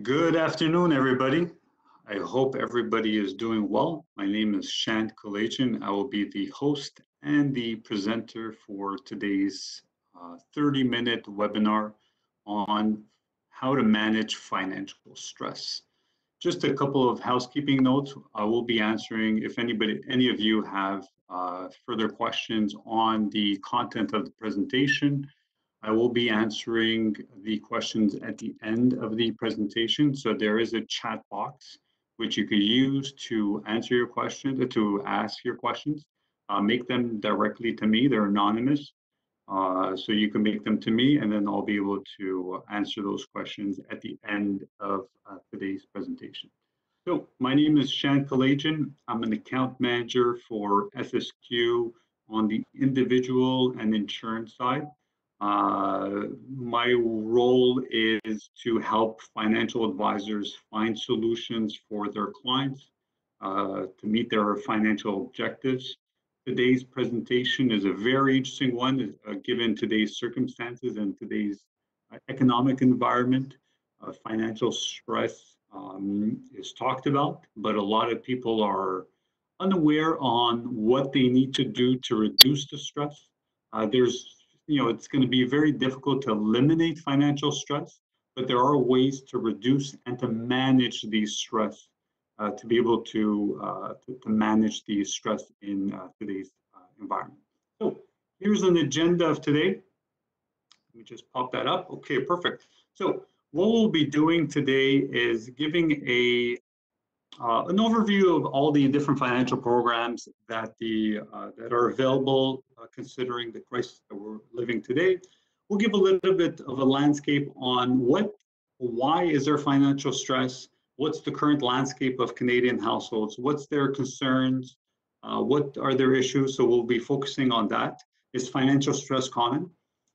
Good afternoon, everybody. I hope everybody is doing well. My name is Shant Kalajian. I will be the host and the presenter for today's 30-minute webinar on how to manage financial stress. Just a couple of housekeeping notes. I will be answering if any of you have further questions on the content of the presentation. I will be answering the questions at the end of the presentation. So there is a chat box which you could use to answer your questions, to ask your questions. Make them directly to me. They're anonymous. So you can make them to me, and then I'll be able to answer those questions at the end of today's presentation. So my name is Shan Kalajian. I'm an account manager for SSQ on the individual and insurance side. My role is to help financial advisors find solutions for their clients to meet their financial objectives. Today's presentation is a very interesting one, given today's circumstances and today's economic environment. Financial stress is talked about, but a lot of people are unaware on what they need to do to reduce the stress. It's going to be very difficult to eliminate financial stress, but there are ways to reduce and to manage the stress, to be able to manage the stress in today's environment. So here's an agenda of today. Let me just pop that up. Okay, perfect. So what we'll be doing today is giving an overview of all the different financial programs that are available, considering the crisis that we're living today. We'll give a little bit of a landscape on why is there financial stress, what's the current landscape of Canadian households, what's their concerns, what are their issues. So we'll be focusing on that. Is financial stress common?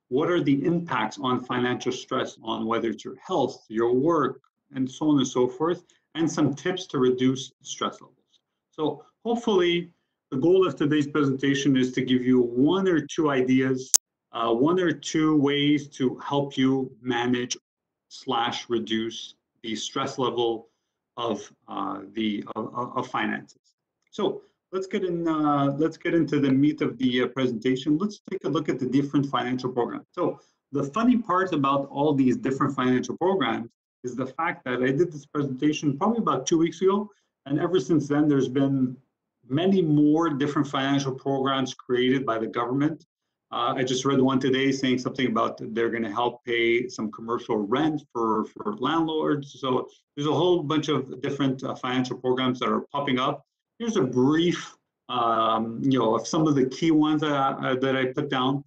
What are the impacts on financial stress on whether it's your health, your work, and so on and so forth, and some tips to reduce stress levels. So hopefully the goal of today's presentation is to give you one or two ideas, one or two ways to help you manage / reduce the stress level of finances. So let's get into the meat of the presentation. Let's take a look at the different financial programs. So the funny part about all these different financial programs is the fact that I did this presentation probably about 2 weeks ago, and ever since then there's been many more different financial programs created by the government. I just read one today saying something about they're going to help pay some commercial rent for landlords. So there's a whole bunch of different financial programs that are popping up. Here's a brief, of some of the key ones that I put down.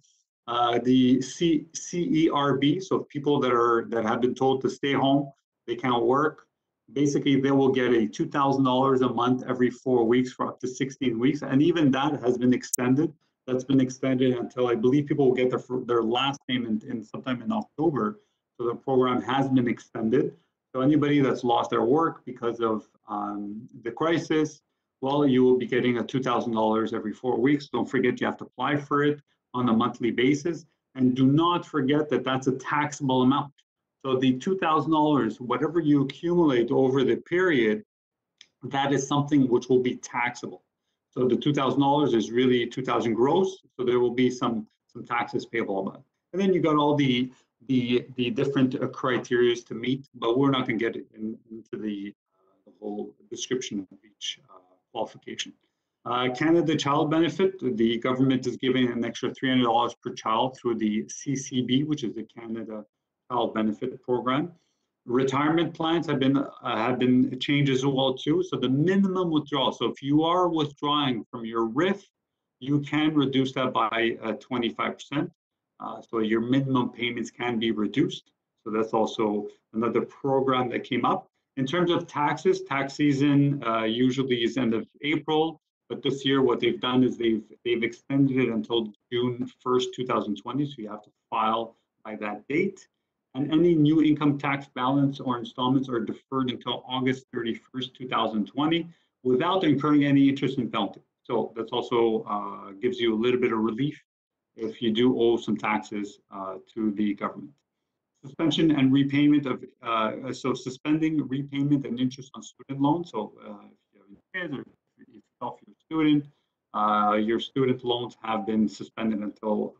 The CERB, so people that have been told to stay home, they can't work. Basically, they will get a $2,000 a month every 4 weeks for up to 16 weeks, and even that has been extended. That's been extended until I believe people will get their last payment in sometime in October. So the program has been extended. So anybody that's lost their work because of the crisis, well, you will be getting a $2,000 every 4 weeks. Don't forget you have to apply for it on a monthly basis. And do not forget that that's a taxable amount. So the $2,000, whatever you accumulate over the period, that is something which will be taxable. So the $2,000 is really $2,000 gross. So there will be some taxes payable on that. And then you got all the different criteria to meet, but we're not going to get into the whole description of each qualification. Canada Child Benefit, the government is giving an extra $300 per child through the CCB, which is the Canada Child Benefit Program. Retirement plans have been changed as well too. So the minimum withdrawal. So if you are withdrawing from your RIF, you can reduce that by 25%. So your minimum payments can be reduced. So that's also another program that came up. In terms of taxes, tax season usually is end of April, but this year what they've done is they've extended it until June 1st, 2020. So you have to file by that date. And any new income tax balance or installments are deferred until August 31st, 2020, without incurring any interest and penalty. So that's also gives you a little bit of relief if you do owe some taxes to the government. Suspension and repayment of, so suspending repayment and interest on student loans. So if you have any kids or if yourself you're a student, your student loans have been suspended until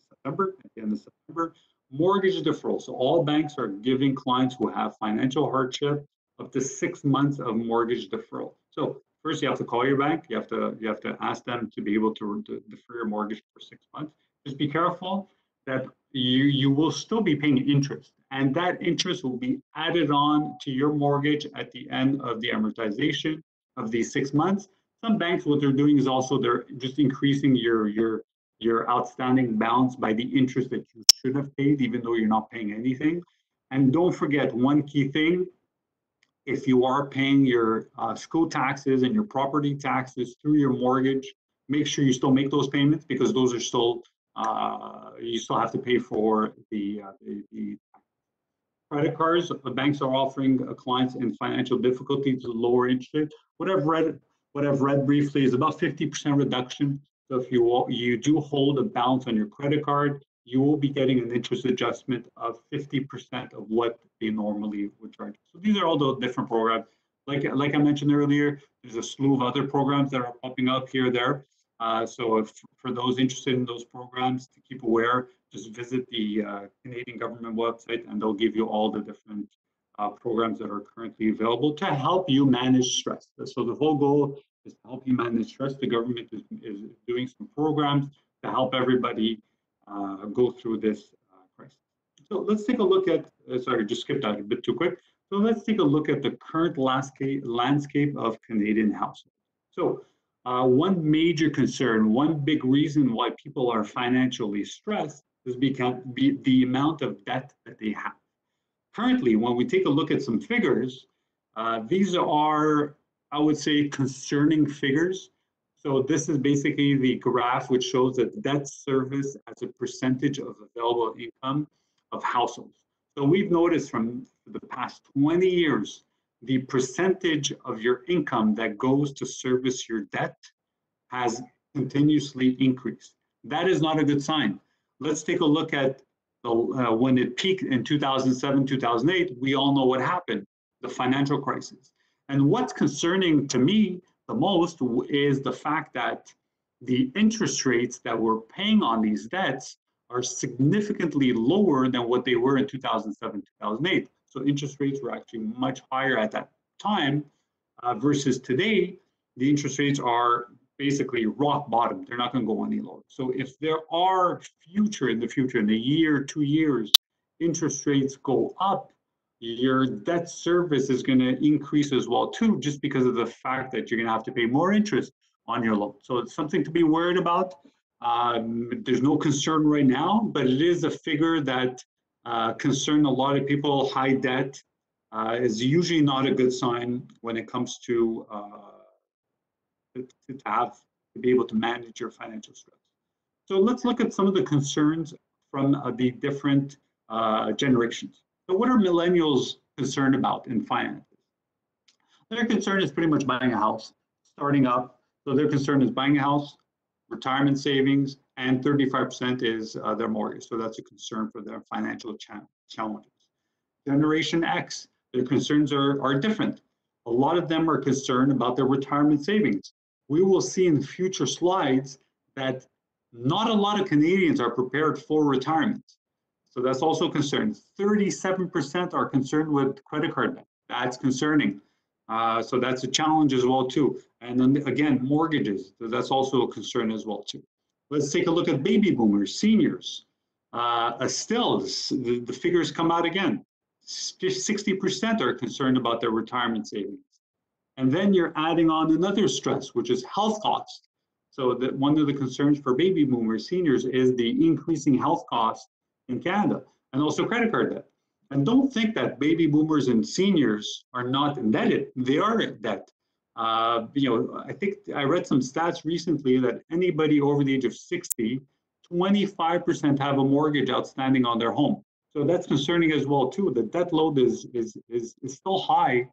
September, at the end of September. Mortgage deferral. So all banks are giving clients who have financial hardship up to 6 months of mortgage deferral. So first you have to call your bank. You have to ask them to be able to defer your mortgage for 6 months. Just be careful that you will still be paying interest, and that interest will be added on to your mortgage at the end of the amortization of these 6 months. Some banks, what they're doing is also they're just increasing your outstanding balance by the interest that you should have paid, even though you're not paying anything. And don't forget one key thing: if you are paying your school taxes and your property taxes through your mortgage, make sure you still make those payments, because those are still you still have to pay for the credit cards. The banks are offering clients in financial difficulty to lower interest rate. What I've read briefly is about 50% reduction. So if you do hold a balance on your credit card, you will be getting an interest adjustment of 50% of what they normally would charge. So these are all the different programs. Like I mentioned earlier, there's a slew of other programs that are popping up here or there. So if, for those interested in those programs, to keep aware, just visit the Canadian government website and they'll give you all the different programs that are currently available to help you manage stress. So the whole goal is to help you manage stress. The government is doing some programs to help everybody go through this crisis. So let's take a look at, sorry, just skipped that a bit too quick. So let's take a look at the current landscape of Canadian households. So one major concern, one big reason why people are financially stressed is because the amount of debt that they have. Currently, when we take a look at some figures, these are, I would say, concerning figures. So this is basically the graph which shows that debt service as a percentage of available income of households. So we've noticed from the past 20 years, the percentage of your income that goes to service your debt has continuously increased. That is not a good sign. Let's take a look at when it peaked in 2007, 2008. We all know what happened, the financial crisis. And what's concerning to me the most is the fact that the interest rates that we're paying on these debts are significantly lower than what they were in 2007, 2008. So interest rates were actually much higher at that time versus today. The interest rates are basically rock bottom. They're not going to go any lower. So if there are in the future, in a year, 2 years, interest rates go up, your debt service is going to increase as well too, just because of the fact that you're going to have to pay more interest on your loan. So it's something to be worried about. There's no concern right now, but it is a figure that concerns a lot of people. High debt is usually not a good sign when it comes to be able to manage your financial stress. So let's look at some of the concerns from the different generations. So what are millennials concerned about in finances? Their concern is pretty much buying a house, starting up. So their concern is buying a house, retirement savings, and 35% is their mortgage. So that's a concern for their financial challenges. Generation X, their concerns are different. A lot of them are concerned about their retirement savings. We will see in future slides that not a lot of Canadians are prepared for retirement. So that's also a concern. 37% are concerned with credit card debt. That's concerning. So that's a challenge as well too. And then again, mortgages, so that's also a concern as well too. Let's take a look at baby boomers, seniors. Still, the figures come out again. 60% are concerned about their retirement savings. And then you're adding on another stress, which is health costs. So that one of the concerns for baby boomers, seniors, is the increasing health costs in Canada, and also credit card debt. And don't think that baby boomers and seniors are not indebted. They are in debt. I think I read some stats recently that anybody over the age of 60, 25% have a mortgage outstanding on their home. So that's concerning as well too. The debt load is still high,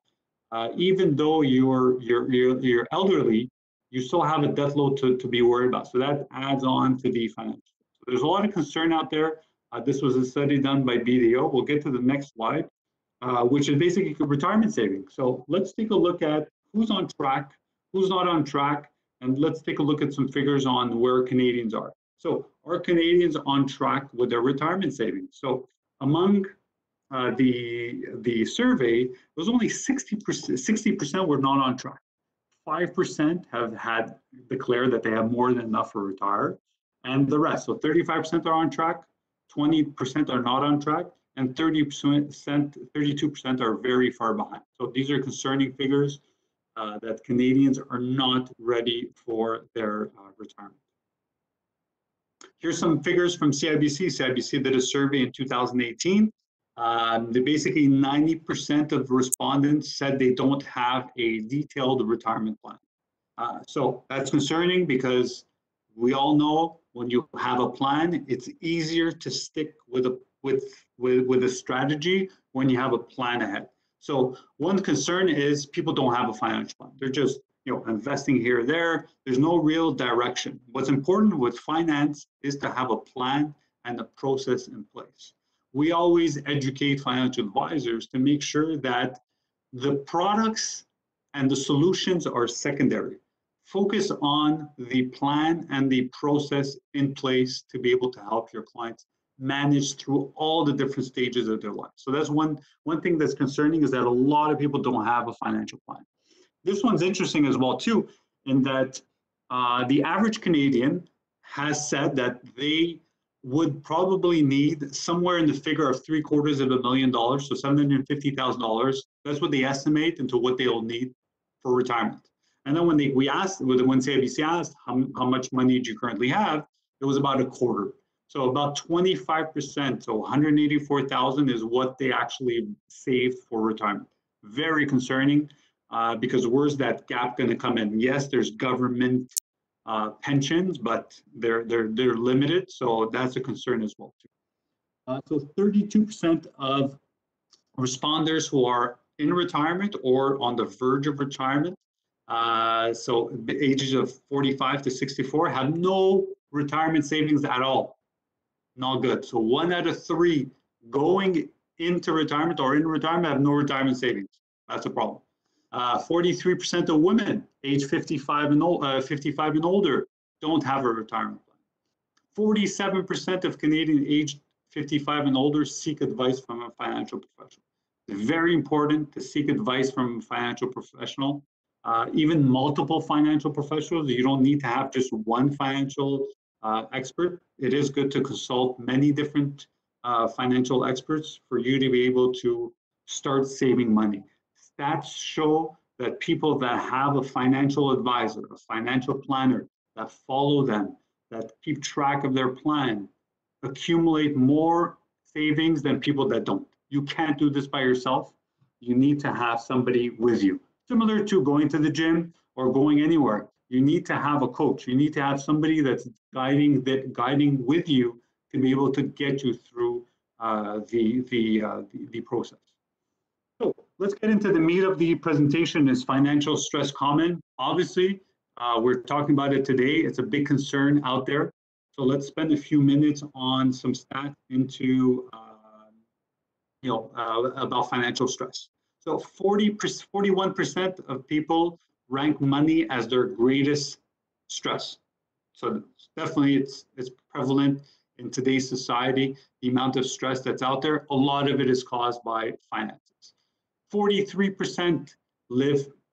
even though you're elderly. You still have a debt load to be worried about. So that adds on to the financial. So there's a lot of concern out there. This was a study done by BDO. We'll get to the next slide, which is basically retirement savings. So let's take a look at who's on track, who's not on track, and let's take a look at some figures on where Canadians are. So are Canadians on track with their retirement savings? So among the survey, it was only 60% were not on track. 5% have had declared that they have more than enough for retire, and the rest, so 35% are on track, 20% are not on track, and 32% are very far behind. So these are concerning figures that Canadians are not ready for their retirement. Here's some figures from CIBC. CIBC did a survey in 2018. Basically 90% of respondents said they don't have a detailed retirement plan. So that's concerning because we all know when you have a plan, it's easier to stick with a strategy when you have a plan ahead. So one concern is people don't have a financial plan. They're just investing here or there. There's no real direction. What's important with finance is to have a plan and a process in place. We always educate financial advisors to make sure that the products and the solutions are secondary. Focus on the plan and the process in place to be able to help your clients manage through all the different stages of their life. So that's one thing that's concerning, is that a lot of people don't have a financial plan. This one's interesting as well too, in that the average Canadian has said that they would probably need somewhere in the figure of $750,000, so $750,000. That's what they estimate into what they'll need for retirement. And then when CIBC asked how much money do you currently have, it was about a quarter. So about 25%, so 184,000 is what they actually saved for retirement. Very concerning, because where's that gap going to come in? Yes, there's government pensions, but they're limited, so that's a concern as well too. So 32% of responders who are in retirement or on the verge of retirement, so ages of 45 to 64, have no retirement savings at all. Not good. So 1 out of 3 going into retirement or in retirement have no retirement savings. That's a problem. 43% of women age 55 and older don't have a retirement plan. 47% of Canadians aged 55 and older seek advice from a financial professional. It's very important to seek advice from a financial professional, even multiple financial professionals. You don't need to have just one financial expert. It is good to consult many different financial experts for you to be able to start saving money. Stats show that people that have a financial advisor, a financial planner, that follow them, that keep track of their plan, accumulate more savings than people that don't. You can't do this by yourself. You need to have somebody with you. Similar to going to the gym or going anywhere, you need to have a coach. You need to have somebody that's guiding with you to be able to get you through the process. So let's get into the meat of the presentation. Is financial stress common? Obviously, we're talking about it today. It's a big concern out there. So let's spend a few minutes on some stats into about financial stress. So 41% of people rank money as their greatest stress. So definitely it's prevalent in today's society, the amount of stress that's out there. A lot of it is caused by finances. 43%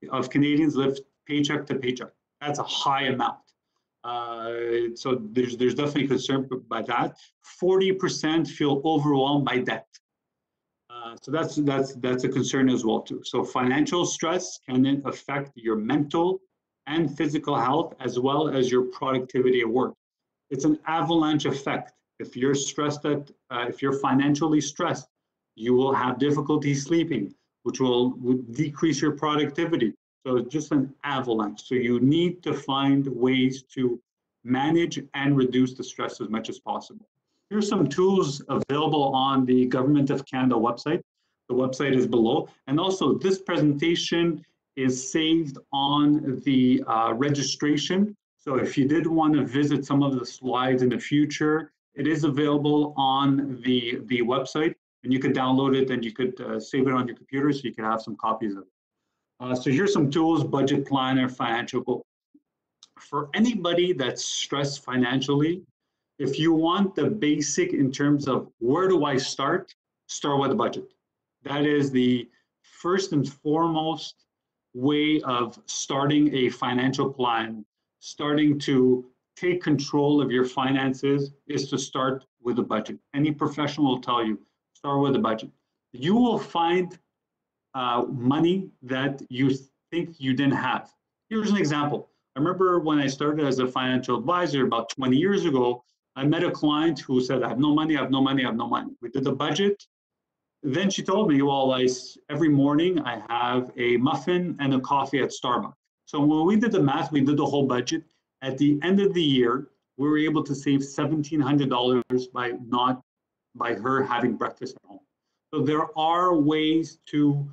of Canadians live paycheck to paycheck. That's a high amount. So there's definitely concern by that. 40% feel overwhelmed by debt. So that's a concern as well too. So financial stress can affect your mental and physical health as well as your productivity at work. It's an avalanche effect. If you're if you're financially stressed, you will have difficulty sleeping, which will decrease your productivity. So it's just an avalanche. So you need to find ways to manage and reduce the stress as much as possible. Here's some tools available on the Government of Canada website. The website is below. And also this presentation is saved on the registration. So if you did want to visit some of the slides in the future, It is available on the website, and you could download it and you could save it on your computer so you can have some copies of it. So here's some tools: budget planner, financial goal. For anybody that's stressed financially, if you want the basic in terms of where do I start with a budget. That is the first and foremost way of starting a financial plan, starting to take control of your finances, is to start with a budget. Any professional will tell you, start with a budget. You will find money that you think you didn't have. Here's an example. I remember when I started as a financial advisor about 20 years ago, I met a client who said, I have no money, I have no money, I have no money. We did the budget. Then she told me, well, every morning I have a muffin and a coffee at Starbucks. So when we did the math, we did the whole budget. At the end of the year, we were able to save $1,700 by her having breakfast at home. So there are ways to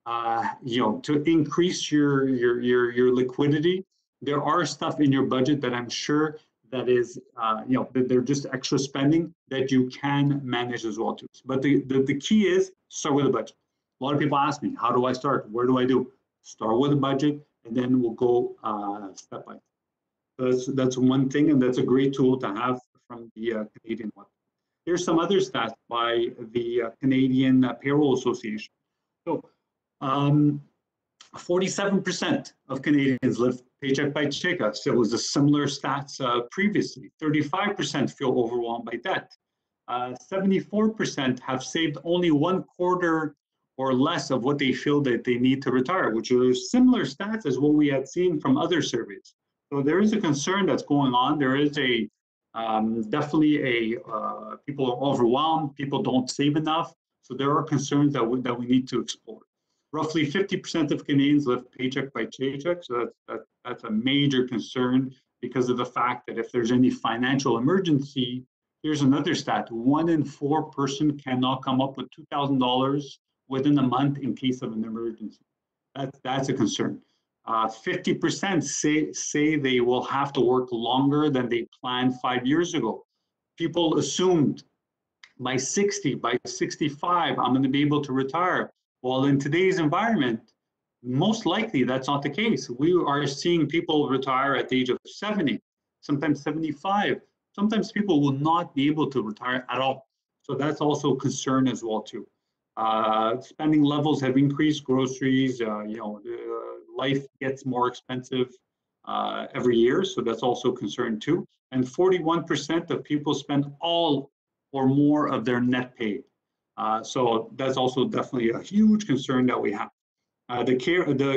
to increase your liquidity. There are stuff in your budget that I'm sure that is, they're just extra spending that you can manage as well too. But the key is start with a budget. A lot of people ask me, how do I start? Where do I do? Start with a budget, and then we'll go step by step. That's one thing, and that's a great tool to have from the Canadian one. Here's some other stats by the Canadian Payroll Association. So 47% of Canadians live paycheck by paycheck. So it was a similar stats previously. 35% feel overwhelmed by debt. 74% have saved only 1/4 or less of what they feel that they need to retire, which are similar stats as what we had seen from other surveys. So there is a concern that's going on. There is a definitely people are overwhelmed. People don't save enough. So there are concerns that we need to explore. Roughly 50% of Canadians live paycheck by paycheck, so that's a major concern because of the fact that if there's any financial emergency, here's another stat: 1 in 4 person cannot come up with $2,000 within a month in case of an emergency. That's a concern. 50% say they will have to work longer than they planned 5 years ago. People assumed by 60, by 65, I'm going to be able to retire. Well, in today's environment, most likely that's not the case. We are seeing people retire at the age of 70, sometimes 75. Sometimes people will not be able to retire at all. So that's also a concern as well too. Spending levels have increased. Groceries, life gets more expensive every year, so that's also a concern too. And 41% of people spend all or more of their net pay. So that's also definitely a huge concern that we have. The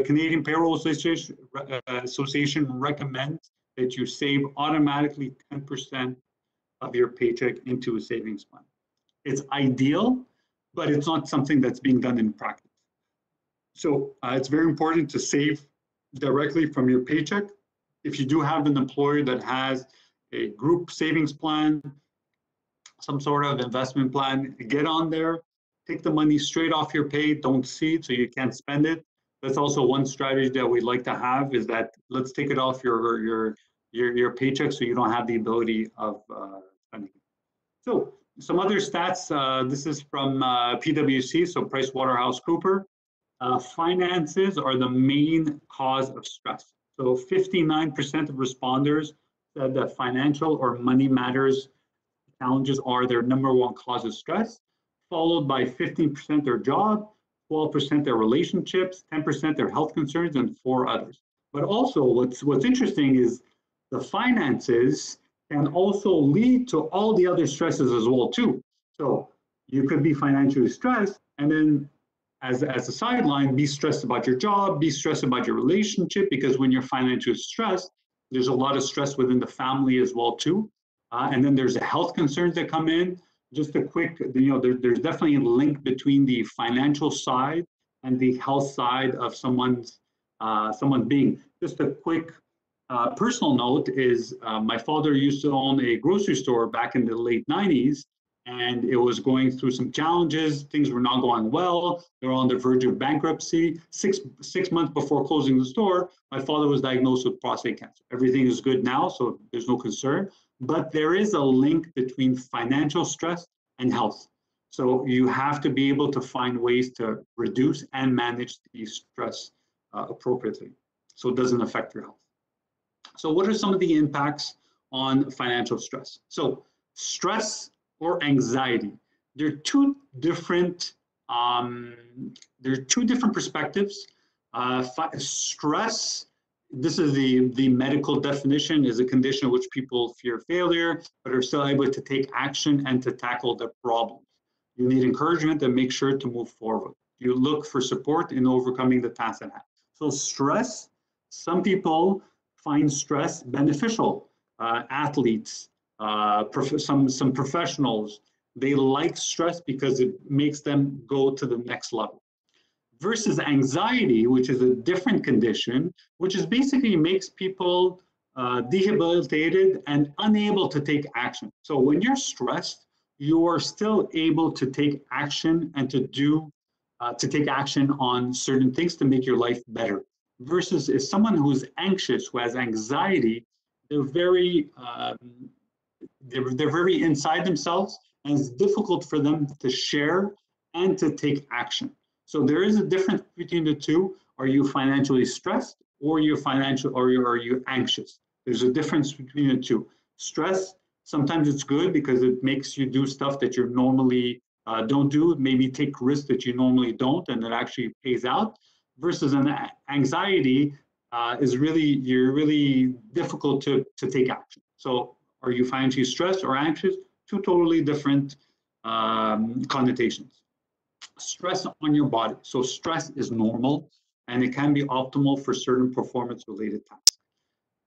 Canadian Payroll Association recommends that you save automatically 10% of your paycheck into a savings plan. It's ideal, but it's not something that's being done in practice. So it's very important to save directly from your paycheck. If you do have an employer that has a group savings plan, some sort of investment plan, get on there, take the money straight off your pay, don't see it so you can't spend it. That's also one strategy that we'd like to have, is that let's take it off your paycheck so you don't have the ability of spending it. So some other stats, this is from PwC, so PricewaterhouseCoopers. Finances are the main cause of stress. So 59% of responders said that financial or money matters challenges are their number one cause of stress, followed by 15% their job, 12% their relationships, 10% their health concerns, and 4 others. But also what's interesting is the finances can also lead to all the other stresses as well too. So you could be financially stressed, and then as a sideline, be stressed about your job, be stressed about your relationship, because when you're financially stressed, there's a lot of stress within the family as well too. And then there's the health concerns that come in. Just a quick, there's definitely a link between the financial side and the health side of someone's being. Just a quick personal note is my father used to own a grocery store back in the late 90s, and it was going through some challenges. Things were not going well. They were on the verge of bankruptcy. Six months before closing the store, my father was diagnosed with prostate cancer. Everything is good now, so there's no concern. but there is a link between financial stress and health. So you have to be able to find ways to reduce and manage the stress appropriately, so it doesn't affect your health. So what are some of the impacts on financial stress? So stress or anxiety, they're two different perspectives. Stress, this is the medical definition, is a condition in which people fear failure, but are still able to take action and to tackle the problems. You need encouragement and make sure to move forward. You look for support in overcoming the task at hand. So stress, some people find stress beneficial. Athletes, some professionals, they like stress because it makes them go to the next level. Versus anxiety, which is a different condition, which is basically makes people debilitated and unable to take action. So when you're stressed, you are still able to take action and to take action on certain things to make your life better. Versus if someone who's anxious, who has anxiety, they're very they're very inside themselves, and it's difficult for them to share and to take action. So there is a difference between the two. Are you financially stressed, or are you anxious? There's a difference between the two. Stress, sometimes it's good because it makes you do stuff that you normally don't do, maybe take risks that you normally don't, and it actually pays out. Versus an anxiety you're really difficult to take action. So are you financially stressed or anxious? Two totally different connotations. Stress on your body. So stress is normal and it can be optimal for certain performance-related tasks.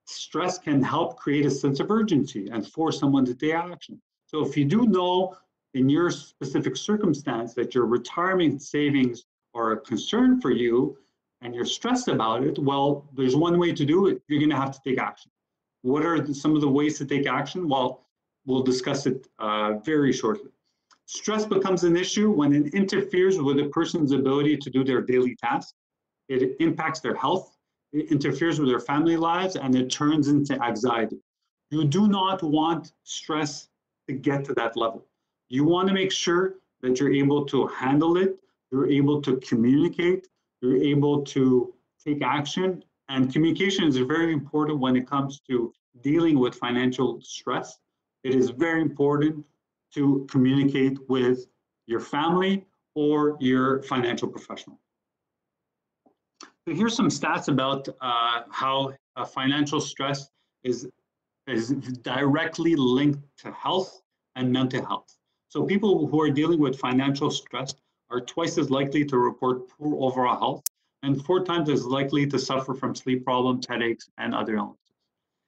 Stress can help create a sense of urgency and force someone to take action. So if you do know in your specific circumstance that your retirement savings are a concern for you and you're stressed about it, well, there's one way to do it. You're going to have to take action. What are some of the ways to take action? Well, we'll discuss it very shortly. Stress becomes an issue when it interferes with a person's ability to do their daily tasks. It impacts their health, it interferes with their family lives, and it turns into anxiety. You do not want stress to get to that level. You want to make sure that you're able to handle it, you're able to communicate, you're able to take action. And communication is very important when it comes to dealing with financial stress. It is very important to communicate with your family or your financial professional. So here's some stats about how financial stress is directly linked to health and mental health. So people who are dealing with financial stress are twice as likely to report poor overall health and 4 times as likely to suffer from sleep problems, headaches, and other illnesses.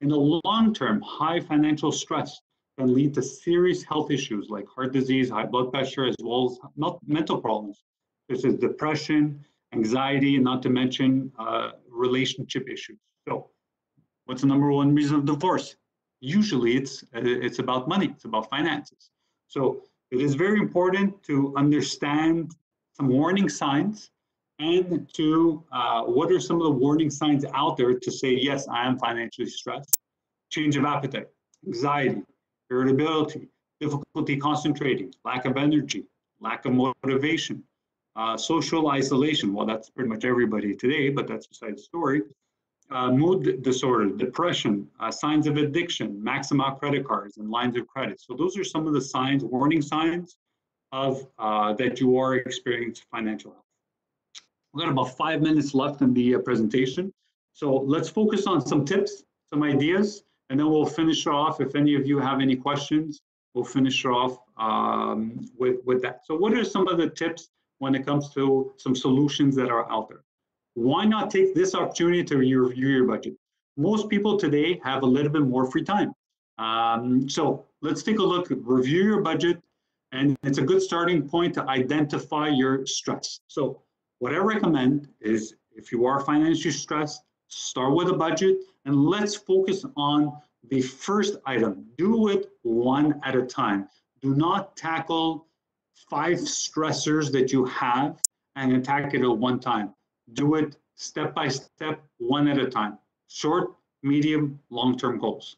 In the long term, high financial stress can lead to serious health issues like heart disease, high blood pressure, as well as mental problems, such as depression, anxiety, and not to mention relationship issues. So what's the number one reason of divorce? Usually it's about money, it's about finances. So it is very important to understand some warning signs and to what are some of the warning signs out there to say, yes, I am financially stressed. Change of appetite, anxiety, irritability, difficulty concentrating, lack of energy, lack of motivation, social isolation. Well, that's pretty much everybody today, but that's beside the story. Mood disorder, depression, signs of addiction, max amount credit cards and lines of credit. So those are some of the signs, warning signs of that you are experiencing financial health. We've got about 5 minutes left in the presentation. So let's focus on some tips, some ideas, and then we'll finish off. If any of you have any questions, we'll finish off with that. So what are some of the tips when it comes to some solutions that are out there? Why not take this opportunity to review your budget? Most people today have a little bit more free time. So let's take a look, review your budget, and it's a good starting point to identify your stress. So what I recommend is if you are financially stressed, start with a budget and let's focus on the first item. Do it one at a time. Do not tackle 5 stressors that you have and attack it at one time. Do it step by step, one at a time. Short, medium, long-term goals.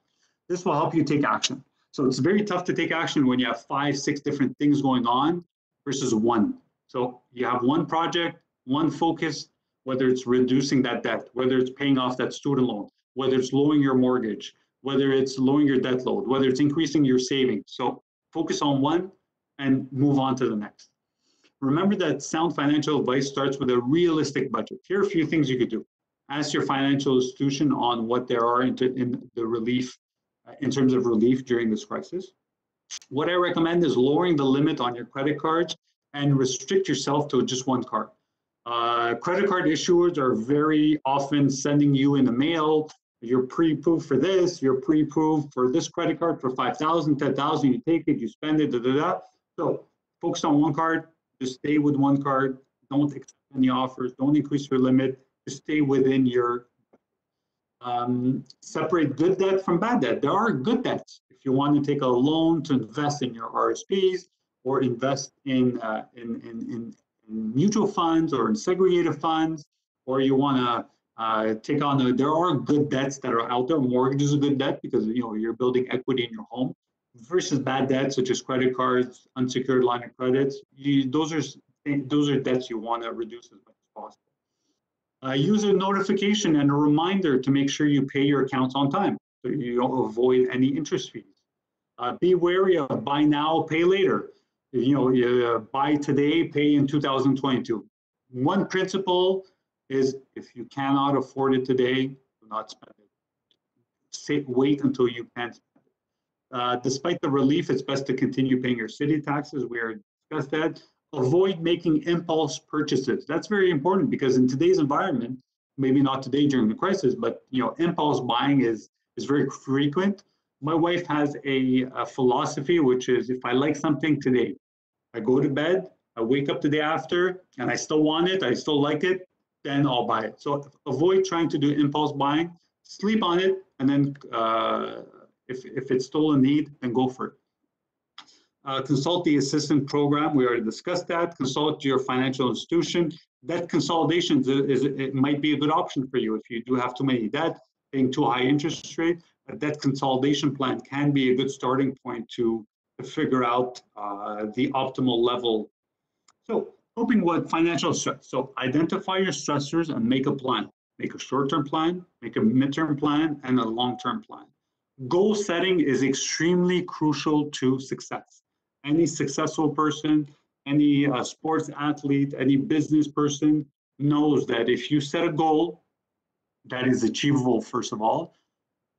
This will help you take action. So it's very tough to take action when you have 5, 6 different things going on versus one. So you have one project, one focus, whether it's reducing that debt, whether it's paying off that student loan, whether it's lowering your mortgage, whether it's lowering your debt load, whether it's increasing your savings. So focus on one and move on to the next. Remember that sound financial advice starts with a realistic budget. Here are a few things you could do. Ask your financial institution on what there are in the relief, in terms of relief during this crisis. What I recommend is lowering the limit on your credit cards and restrict yourself to just one card. Credit card issuers are very often sending you in the mail, you're pre-approved for this, you're pre-approved for this credit card for 5,000, 10,000, you take it, you spend it, da, da, da. So focus on one card, just stay with one card, don't accept any offers, don't increase your limit, just stay within your separate good debt from bad debt. There are good debts. If you want to take a loan to invest in your RSPs or invest in mutual funds or in segregated funds, or you want to take on there are good debts that are out there. Mortgage is a good debt because you're building equity in your home versus bad debts such as credit cards, unsecured line of credits. Those are debts you want to reduce as much as possible. Use a notification and a reminder to make sure you pay your accounts on time so you don't avoid any interest fees. Be wary of buy now, pay later. You buy today, pay in 2022. One principle is if you cannot afford it today, do not spend it. Wait until you can spend it. Despite the relief, it's best to continue paying your city taxes. We already discussed that. Avoid making impulse purchases. That's very important because in today's environment, maybe not today during the crisis, but impulse buying is very frequent. My wife has a philosophy, which is if I like something today, I go to bed, I wake up the day after, and I still want it, I still like it, then I'll buy it. So avoid trying to do impulse buying, sleep on it, and then if it's still a need, then go for it. Consult the assistance program. We already discussed that. Consult your financial institution. Debt consolidation it might be a good option for you if you do have too many debt, paying too high interest rate. A debt consolidation plan can be a good starting point to figure out the optimal level. So, coping with financial stress. So, identify your stressors and make a plan. Make a short-term plan, make a midterm plan, and a long-term plan. Goal setting is extremely crucial to success. Any successful person, any sports athlete, any business person knows that if you set a goal that is achievable, first of all,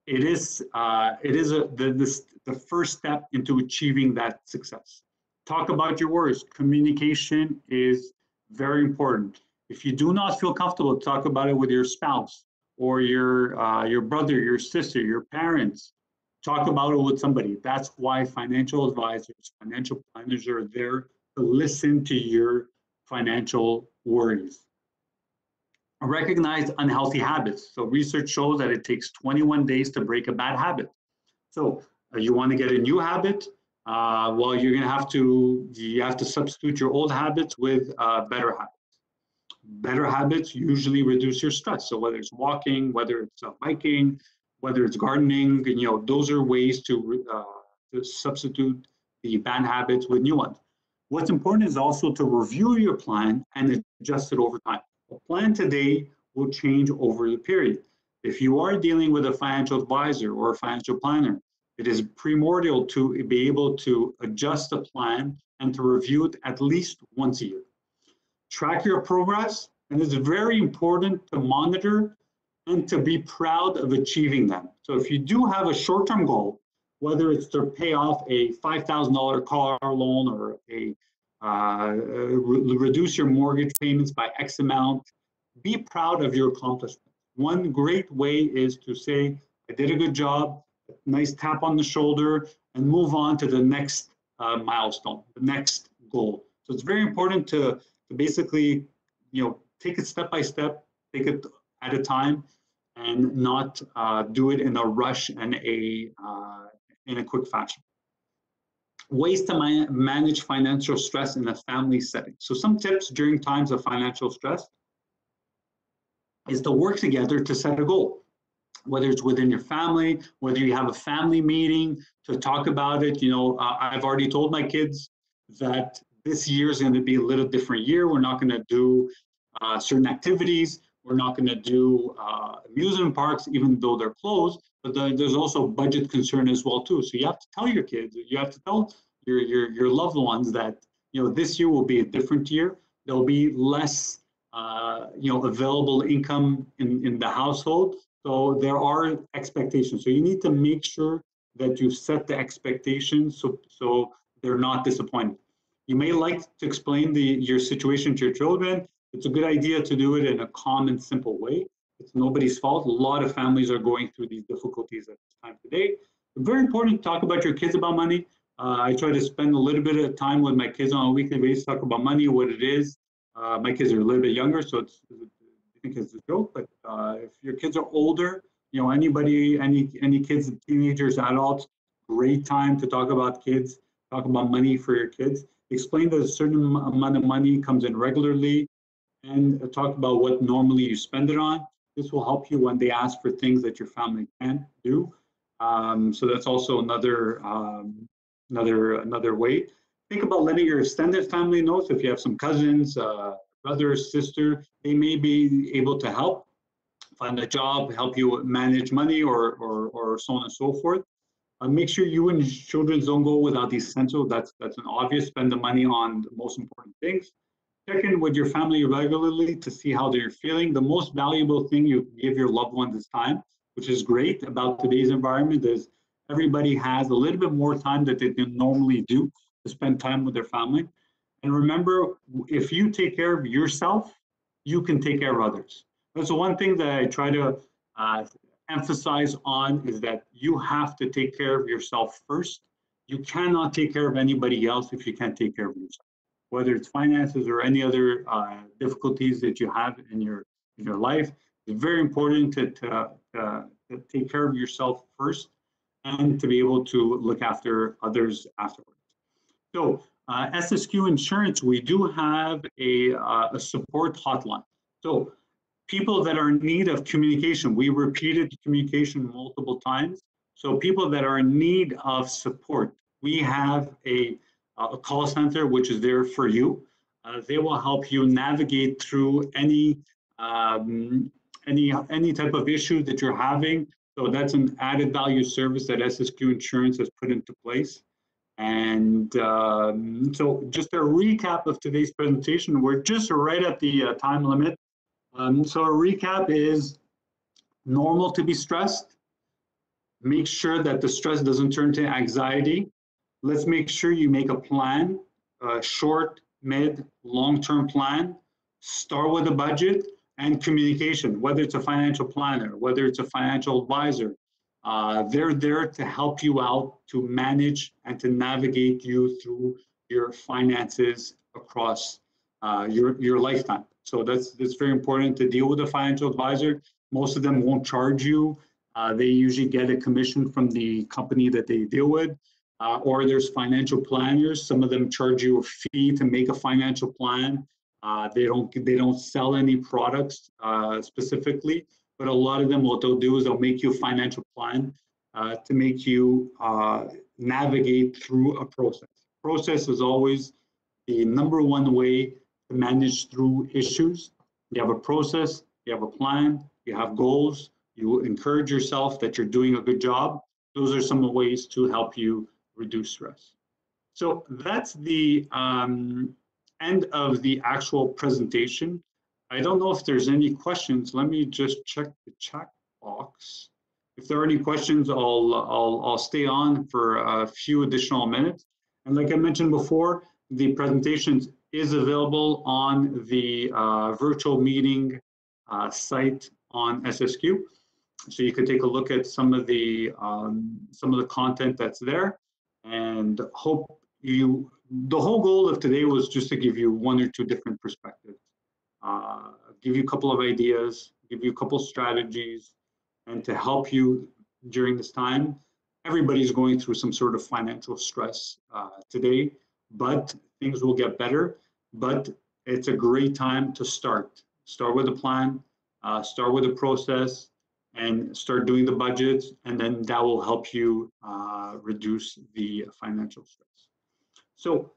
it is the first step into achieving that success. Talk about your worries. Communication is very important. If you do not feel comfortable, talk about it with your spouse or your brother, your sister, your parents. Talk about it with somebody. That's why financial advisors, financial planners are there to listen to your financial worries. Recognize unhealthy habits. So research shows that it takes 21 days to break a bad habit. So you want to get a new habit? Well, you have to substitute your old habits with better habits. Better habits usually reduce your stress. So whether it's walking, whether it's biking, whether it's gardening, those are ways to substitute the bad habits with new ones. What's important is also to review your plan and adjust it over time. A plan today will change over the period. If you are dealing with a financial advisor or a financial planner, it is primordial to be able to adjust the plan and to review it at least once a year. Track your progress, and it's very important to monitor and to be proud of achieving them. So if you do have a short-term goal, whether it's to pay off a $5,000 car loan or reduce your mortgage payments by X amount, be proud of your accomplishment. One great way is to say, I did a good job, nice tap on the shoulder, and move on to the next milestone, the next goal. So it's very important to basically, take it step by step, take it at a time, and not do it in a rush and in a quick fashion. Ways to manage financial stress in a family setting. So some tips during times of financial stress is to work together to set a goal. whether it's within your family, whether you have a family meeting to talk about it. I've already told my kids that this year is going to be a little different year. We're not going to do certain activities. We're not going to do amusement parks, even though they're closed. But there's also budget concern as well too. So you have to tell your kids, you have to tell your loved ones that this year will be a different year. There'll be less available income in the household. So there are expectations. So you need to make sure that you set the expectations so they're not disappointed. You may like to explain your situation to your children. It's a good idea to do it in a calm and simple way. It's nobody's fault. A lot of families are going through these difficulties at this time today. It's very important to talk about your kids about money. I try to spend a little bit of time with my kids on a weekly basis, talk about money, what it is. My kids are a little bit younger, so I think it's a joke. But if your kids are older, any kids, teenagers, adults, great time to talk about kids, talk about money for your kids. Explain that a certain amount of money comes in regularly, and talk about what normally you spend it on. This will help you when they ask for things that your family can't do. So that's also another way. Think about letting your extended family know. So if you have some cousins, brother, sister, they may be able to help find a job, help you manage money, or so on and so forth. Make sure you and children don't go without essentials. That's an obvious. Spend the money on the most important things. Check in with your family regularly to see how they're feeling. The most valuable thing you give your loved ones is time, which is great about today's environment is everybody has a little bit more time that they normally do to spend time with their family. And remember, if you take care of yourself, you can take care of others. That's the one thing that I try to emphasize on is that you have to take care of yourself first. You cannot take care of anybody else if you can't take care of yourself, whether it's finances or any other difficulties that you have in your life. It's very important to take care of yourself first and to be able to look after others afterwards. So SSQ Insurance, we do have a support hotline. So people that are in need of communication, we repeated communication multiple times. So people that are in need of support, we have a call center which is there for you. They will help you navigate through any type of issue that you're having. So that's an added value service that SSQ Insurance has put into place. And so just a recap of today's presentation, we're just right at the time limit. So a recap is normal to be stressed. Make sure that the stress doesn't turn to anxiety. Let's make sure you make a plan, a short, mid, long-term plan. Start with a budget and communication, whether it's a financial planner, whether it's a financial advisor. They're there to help you out, to manage and to navigate you through your finances across your lifetime. So that's very important to deal with a financial advisor. Most of them won't charge you. They usually get a commission from the company that they deal with. Or there's financial planners. Some of them charge you a fee to make a financial plan. They don't sell any products specifically, but a lot of them, what they'll do is they'll make you a financial plan to make you navigate through a process. Process is always the number one way to manage through issues. You have a process, you have a plan, you have goals, you encourage yourself that you're doing a good job. Those are some of the ways to help you reduce stress. So that's the end of the actual presentation. I don't know if there's any questions. Let me just check the chat box. If there are any questions, I'll stay on for a few additional minutes. And like I mentioned before, the presentation is available on the virtual meeting site on SSQ. So you can take a look at some of the content that's there, and hope you. The whole goal of today was just to give you one or two different perspectives, give you a couple of ideas, give you a couple of strategies, and to help you during this time. Everybody's going through some sort of financial stress today, but things will get better. But it's a great time to start. Start with a plan, start with a process, and start doing the budgets, and then that will help you reduce the financial stress. So,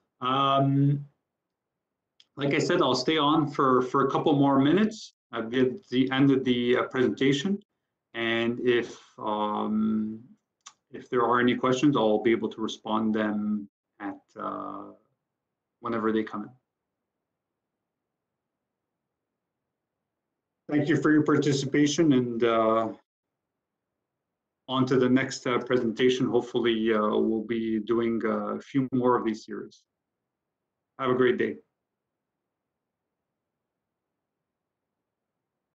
like I said, I'll stay on for a couple more minutes at the end of the presentation. And if there are any questions, I'll be able to respond them at whenever they come in. Thank you for your participation, and on to the next presentation. Hopefully we'll be doing a few more of these series. Have a great day.